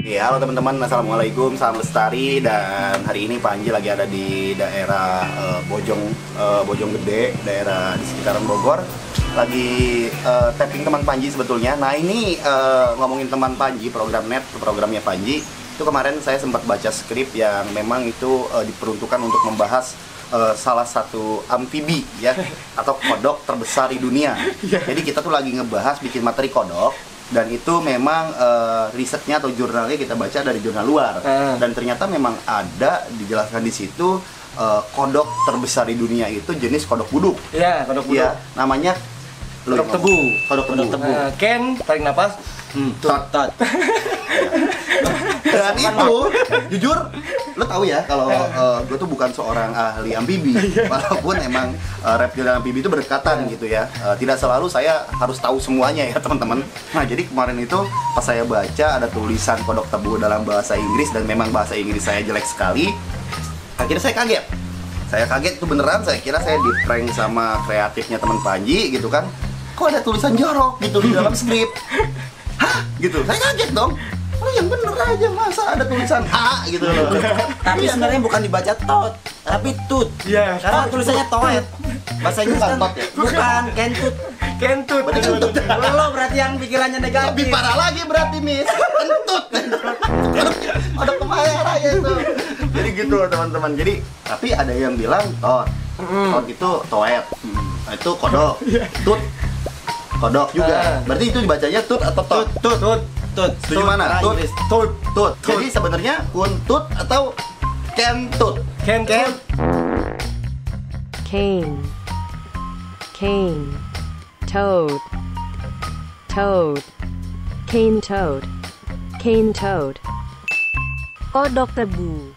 Ya, halo teman-teman, assalamualaikum, salam lestari. Dan hari ini Panji lagi ada di daerah Bojonggede, daerah di sekitaran Bogor. Lagi tapping teman Panji sebetulnya. Nah ini ngomongin teman Panji, programnya Panji. Itu kemarin saya sempat baca skrip yang memang itu diperuntukkan untuk membahas salah satu amfibi ya, atau kodok terbesar di dunia. Jadi kita tuh lagi ngebahas bikin materi kodok. Dan itu memang risetnya atau jurnalnya kita baca dari jurnal luar. Dan ternyata memang ada dijelaskan di situ kodok terbesar di dunia itu jenis kodok buduk. Iya, kodok buduk. Ya, namanya kodok tebu. Kodok tebu. Ken tarik napas. Tot. Dan itu jujur lo tahu ya kalau gue tuh bukan seorang ahli amfibi, walaupun emang reptil dan amfibi itu berdekatan gitu ya. Tidak selalu saya harus tahu semuanya ya teman-teman. Nah jadi kemarin itu pas saya baca ada tulisan kodok tebu dalam bahasa Inggris, dan memang bahasa Inggris saya jelek sekali. Akhirnya saya kaget. Saya kaget itu beneran. Saya kira saya di prank sama kreatifnya teman Panji gitu kan. Kok ada tulisan jorok gitu di dalam skrip? Hah? Gitu. Saya kaget dong. Oh yang bener aja, masa ada tulisan A gitu loh. Tapi sebenarnya bukan dibaca tot, tapi tut. Iya. Karena tulisannya toet. Bahasa Inggris kan tot ya? bukan kentut. Kentut. Berarti kentut. Lo berarti yang pikirannya negatif. Lebih parah lagi berarti Miss. Kentut. Ada kemana ya itu. Jadi gitu loh teman-teman. Jadi tapi ada yang bilang tot. Tot itu toet. Itu kodok. Tut. Kodok juga. Berarti itu dibacanya tut atau tot? Tut. Setuju mana? Tut. Tut. Jadi sebenarnya kuntut atau kentut? Kentut. Cane, toad, cane toad, kodok tebu,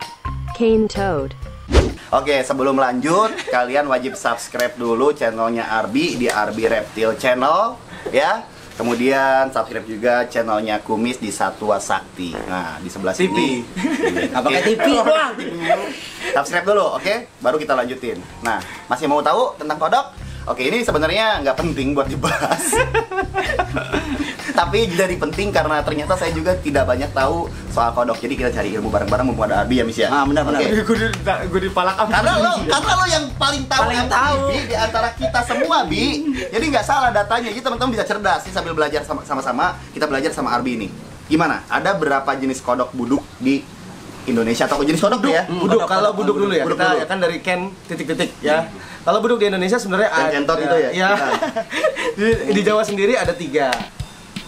cane toad. Oke, sebelum lanjut, kalian wajib subscribe dulu channelnya Arbi di Arbi Reptile Channel, ya. Kemudian subscribe juga channelnya Kumis di Satwa Sakti. Nah, di sebelah sini. Apa kayak TV doang? Subscribe dulu, oke? Baru kita lanjutin. Nah, masih mau tahu tentang kodok? Oke, ini sebenarnya nggak penting buat dibahas. Tapi jadi penting karena ternyata saya juga tidak banyak tahu soal kodok. Jadi kita cari ilmu bareng-bareng mumpung ada Arbi ya, Miss ya. Ah, benar. Gue dipalak apa? Karena lo yang paling tahu Bi, di antara kita semua, Bi. Jadi nggak salah datanya. Jadi teman-teman bisa cerdas nih sambil belajar sama-sama. Kita belajar sama Arbi ini. Gimana? Ada berapa jenis kodok buduk di Indonesia, atau jenis kodok ya? Buduk. Kalau buduk dulu ya. Buduk Kita dulu. ya kan dari ken titik-titik ya. Kalau buduk di Indonesia sebenarnya Yang kentot itu ya? Iya. Di Jawa sendiri ada 3.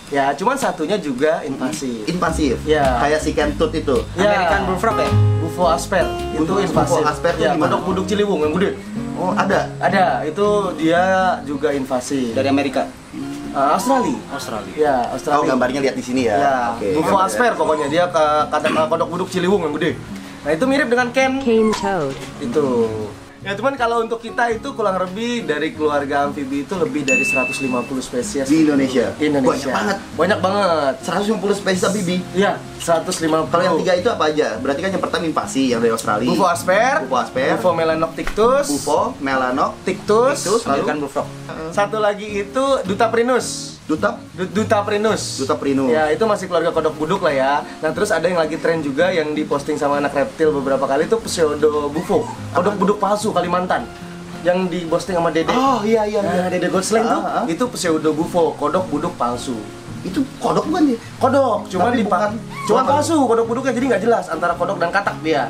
Ya, cuman satunya juga invasif. Invasif. Ya. Kayak si kentut itu. Ya. American Bullfrog ya? Bufo asper itu Bufo invasif. asper itu ya, gimana? kodok buduk Ciliwung yang gede. Oh, ada. Ada, itu dia juga invasif. Dari Amerika. Australia. Ya, Oh, Australia. gambarnya lihat di sini ya. Ya, Oke. Bufo asper pokoknya dia kata kodok buduk Ciliwung yang gede. Nah, itu mirip dengan ken Cane toad, itu. Ya, cuman kalau untuk kita itu kurang lebih dari keluarga amfibi itu lebih dari 150 spesies Di Indonesia. Di Indonesia. Banyak banget. Banyak banget. 150 spesies amfibi. Iya, 150. Kalau yang 3 itu apa aja? Berarti kan yang pertama invasi yang dari Australia. Bufo asper, Bufo melanoptictus, Bufo, melanoptictus, Tictus, lalu American Bullfrog. satu lagi itu Dutaprinus. Dutaprinus. Ya, itu masih keluarga kodok buduk lah ya. Nah, terus ada yang lagi tren juga yang diposting sama anak reptil beberapa kali itu pseudo bufo, kodok buduk palsu Kalimantan. Yang diposting sama Dede. Oh iya. Nah, Dede Godslang tuh, Ah. itu pseudo bufo, kodok buduk palsu. Itu kodok bukan ya? Kodok, cuman Tapi bukan- cuman palsu, kodok buduknya jadi nggak jelas antara kodok dan katak dia.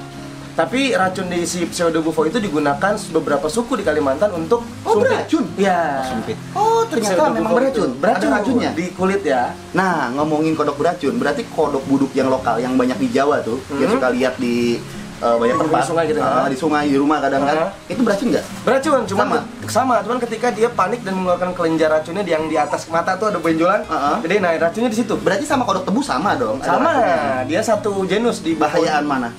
Tapi racun di si pseudo bufo itu digunakan beberapa suku di Kalimantan untuk Oh, beracun? Iya. Sumpit. Oh, ternyata Pseudo memang bufo beracun. itu. Beracun Ada racunnya. di kulit ya. Nah, ngomongin kodok beracun, berarti kodok buduk yang lokal yang banyak di Jawa tuh, yang suka lihat di banyak Di tempat, sungai gitu, di sungai, di rumah kadang kan, itu beracun nggak? Beracun, cuman ketika dia panik dan mengeluarkan kelenjar racunnya yang di atas mata tuh ada benjolan. Jadi nah racunnya di situ. Berarti sama kodok tebu sama dong? ada Sama, racunnya. dia satu genus di Bahayaan mana?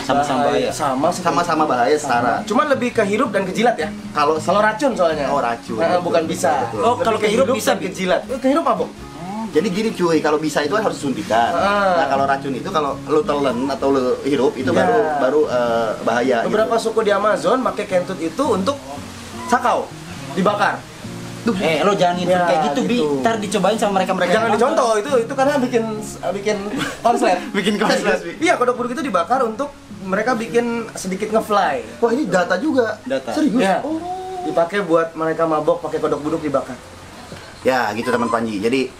Sama-sama bahaya. Sama-sama bahaya setara. Cuman lebih ke hirup dan kejilat ya. Kalau Kalau racun soalnya. Oh, racun. Nah, Betul, bukan betul, bisa. betul. Oh, kalau Lebih kehirup bisa, dan kejilat. Kehirup apa? jadi gini cuy, kalau bisa itu harus suntikan. Nah, kalau racun itu kalau lu telan atau lu hirup itu Ya. baru bahaya. Beberapa gitu. suku di Amazon pakai kentut itu untuk sakau, dibakar. Lo jangan info Ya, kayak gitu, Bi. gitu. Ntar dicobain sama mereka-mereka. Jangan yang dicontoh, itu karena bikin konslet. Bikin konslet. Iya, kodok buduk itu dibakar untuk mereka bikin sedikit ngefly. Wah, ini data juga. Data. Serius? Ya. Dipakai buat mereka mabok pakai kodok buduk dibakar. Ya, gitu teman Panji. Jadi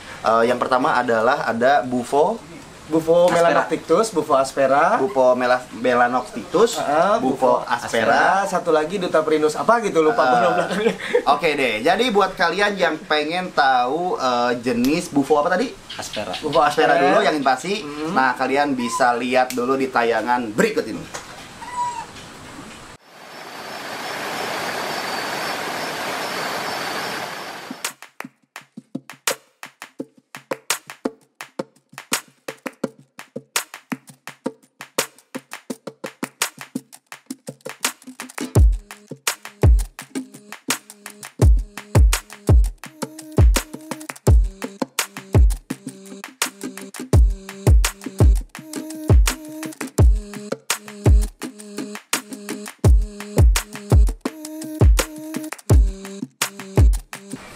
yang pertama adalah ada Bufo Bufo Aspera. melanoctictus, Bufo aspera. Melanoctictus, Bufo aspera. Satu lagi Duta Perinus apa gitu lupa gua belakangnya. Oke deh, jadi buat kalian yang pengen tahu jenis Bufo apa tadi? Aspera. Bufo Aspera aspera dulu yang invasi. Nah, kalian bisa lihat dulu di tayangan berikut ini.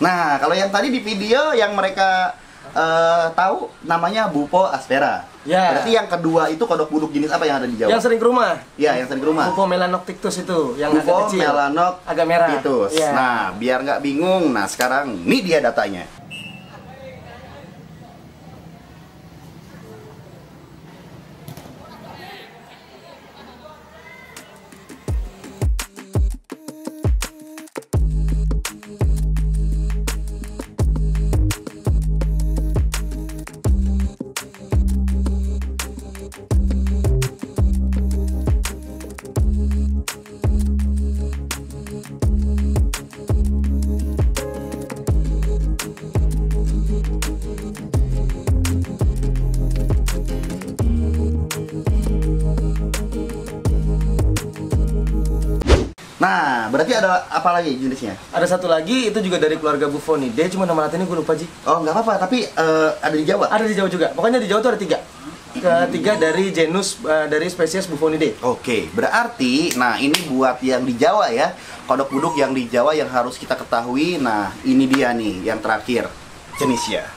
Nah, kalau yang tadi di video yang mereka tahu namanya Bufo aspera. Ya. Berarti yang kedua itu kodok buduk jenis apa yang ada di Jawa? Yang sering ke rumah. Iya, yang sering ke rumah. Bufo melanoctictus itu yang agak Bufo kecil. melanoctictus. Agak merah. Iya. Nah, biar nggak bingung, nah sekarang ini dia datanya. Nah, berarti ada apa lagi jenisnya? Ada satu lagi itu juga dari keluarga Bufonidae, cuma nama latinnya gue lupa Ji. Oh, nggak apa-apa, tapi ada di Jawa. Ada di Jawa juga. Pokoknya di Jawa tuh ada 3. Ketiga dari genus dari spesies Bufonidae. Oke, berarti, nah ini buat yang di Jawa ya, kodok buduk yang di Jawa yang harus kita ketahui. Nah, ini dia nih, yang terakhir, jenisnya.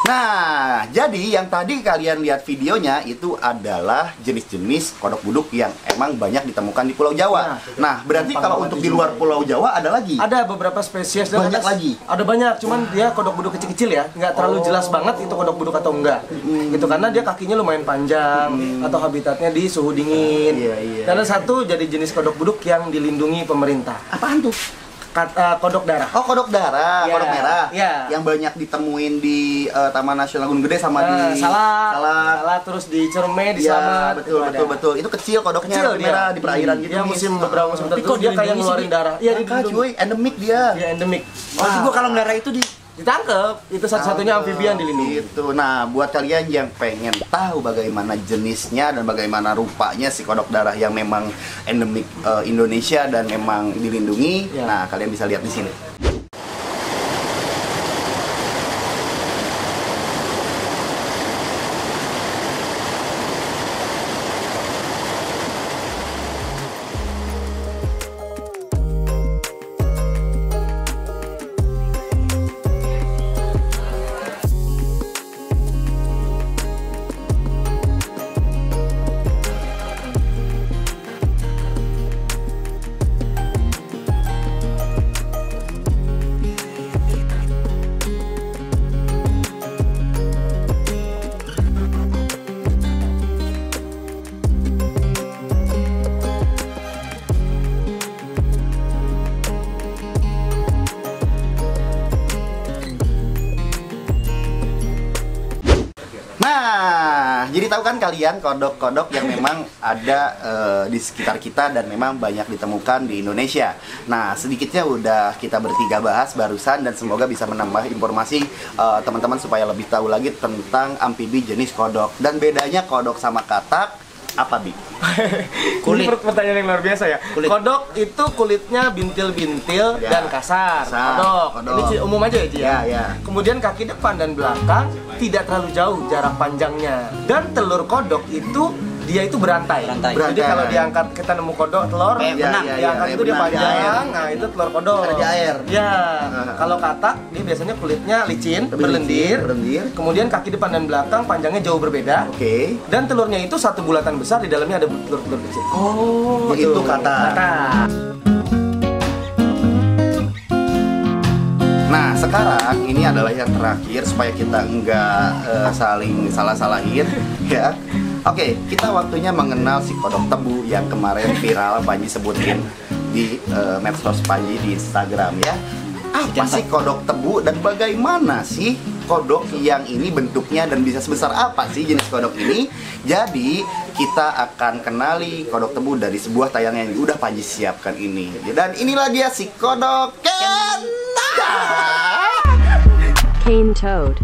Nah, jadi yang tadi kalian lihat videonya itu adalah jenis-jenis kodok buduk yang emang banyak ditemukan di Pulau Jawa. Nah, berarti kalau untuk di luar Pulau Jawa ada lagi? Ada beberapa spesies dan Banyak lagi? Ada banyak, cuman dia kodok buduk kecil-kecil ya, nggak terlalu jelas banget itu kodok buduk atau enggak. Gitu karena dia kakinya lumayan panjang atau habitatnya di suhu dingin. Iya, iya. Dan ada satu jadi jenis kodok buduk yang dilindungi pemerintah. Apaan tuh? Kodok darah. Oh, kodok darah, Iya, kodok merah. iya. Yang banyak ditemuin di Taman Nasional Gunung Gede sama di Salak, terus di Cerme, di Iya, Slamet. betul, itu ada. betul, betul. Itu kecil kodoknya, Kecil dia. merah di perairan gitu. Dia Nis. musim beberapa musim Tapi tertentu kok dia kayak dilindungi sih, ngeluarin Di? darah. Iya, Langka, cuy, endemik dia. Dia endemik. Maksud gua kalau melihara itu Ditangkep. Itu satu-satunya amfibian dilindungi. Gitu. Nah, buat kalian yang pengen tahu bagaimana jenisnya dan bagaimana rupanya si kodok darah yang memang endemik Indonesia dan memang dilindungi, Ya. nah kalian bisa lihat di sini. Jadi tahu kan kalian kodok-kodok yang memang ada di sekitar kita dan memang banyak ditemukan di Indonesia. Nah, sedikitnya udah kita bertiga bahas barusan dan semoga bisa menambah informasi teman-teman supaya lebih tahu lagi tentang amfibi jenis kodok. Dan bedanya kodok sama katak apa, Bi? Kulit. Ini pertanyaan yang luar biasa ya. Kulit. Kodok itu kulitnya bintil-bintil Ya. dan kasar. Kodok. Ini umum aja ya, Ci, ya. Ya. Kemudian kaki depan dan belakang tidak terlalu jauh jarak panjangnya. Dan telur kodok itu dia itu berantai. Berantai. Jadi kalau diangkat kita nemu kodok telur, Kayak benang. diangkat Kayak itu dia benang di air. panjang. Nah, itu telur kodok. Ada di air. Ya. Kalau katak dia biasanya kulitnya licin, Lebih berlendir. licin, berlendir. Kemudian kaki depan dan belakang panjangnya jauh berbeda. Oke. Dan telurnya itu satu bulatan besar, di dalamnya ada telur-telur kecil. Oh, itu katak. Katak. Nah, sekarang ini adalah yang terakhir supaya kita enggak saling salah-salahin ya. Oke, kita waktunya mengenal si kodok tebu yang kemarin viral Panji sebutin di medsos Panji di Instagram ya. Apa sih kodok tebu dan bagaimana sih kodok yang ini bentuknya dan bisa sebesar apa sih jenis kodok ini? Jadi kita akan kenali kodok tebu dari sebuah tayangan yang udah Panji siapkan ini. Dan inilah dia si kodok Kenta. Cane toad.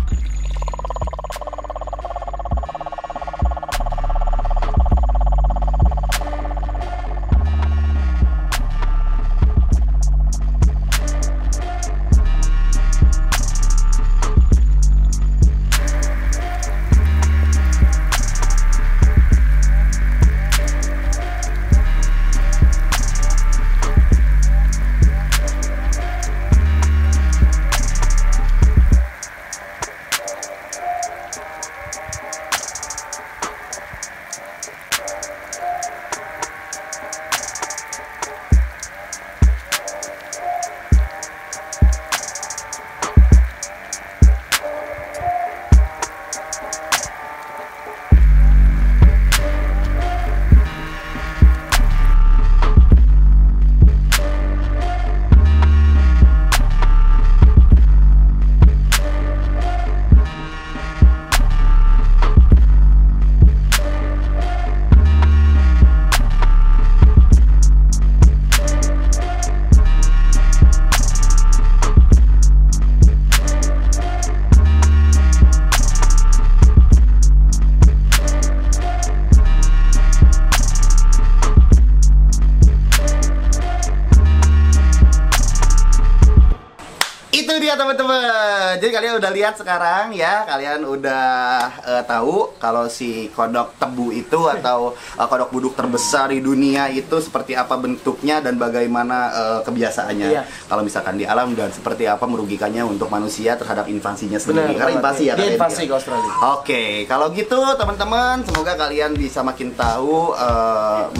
Itu dia teman-teman. Jadi kalian udah lihat sekarang ya, kalian udah tahu kalau si kodok tebu itu atau kodok buduk terbesar di dunia itu seperti apa bentuknya dan bagaimana kebiasaannya. Iya. Kalau misalkan di alam dan seperti apa merugikannya untuk manusia terhadap invasinya sendiri. Karena banget. invasi ya. Dia kalian invasi ya. ke Australia. Oke, kalau gitu teman-teman, semoga kalian bisa makin tahu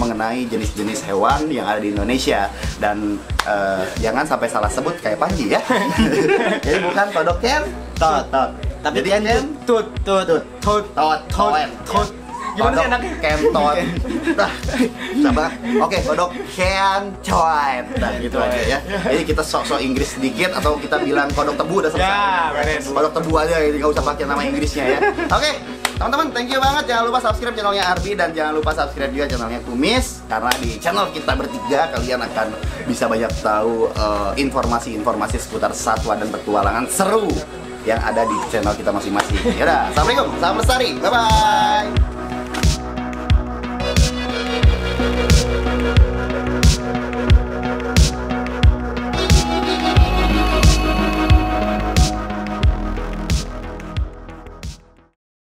mengenai jenis-jenis hewan yang ada di Indonesia dan jangan sampai salah sebut kayak Panji ya. Jadi bukan kodok tot. Tapi jadi ken Tut, tut, tut, tut, tot. tut. Gimana sih Kodok enaknya? kentot. Nah, coba. Oke, kodok kencoet. Nah, gitu aja ya. Jadi kita sok-sok Inggris sedikit atau kita bilang kodok tebu udah selesai. Ya, beres. Kodok tebu aja, jadi nggak usah pakai nama Inggrisnya ya. Oke, teman-teman, thank you banget. Jangan lupa subscribe channelnya Arbi dan jangan lupa subscribe juga channelnya Kumis karena di channel kita bertiga kalian akan bisa banyak tahu informasi-informasi seputar satwa dan petualangan seru yang ada di channel kita masing-masing. Yaudah, assalamualaikum, salam lestari, bye bye.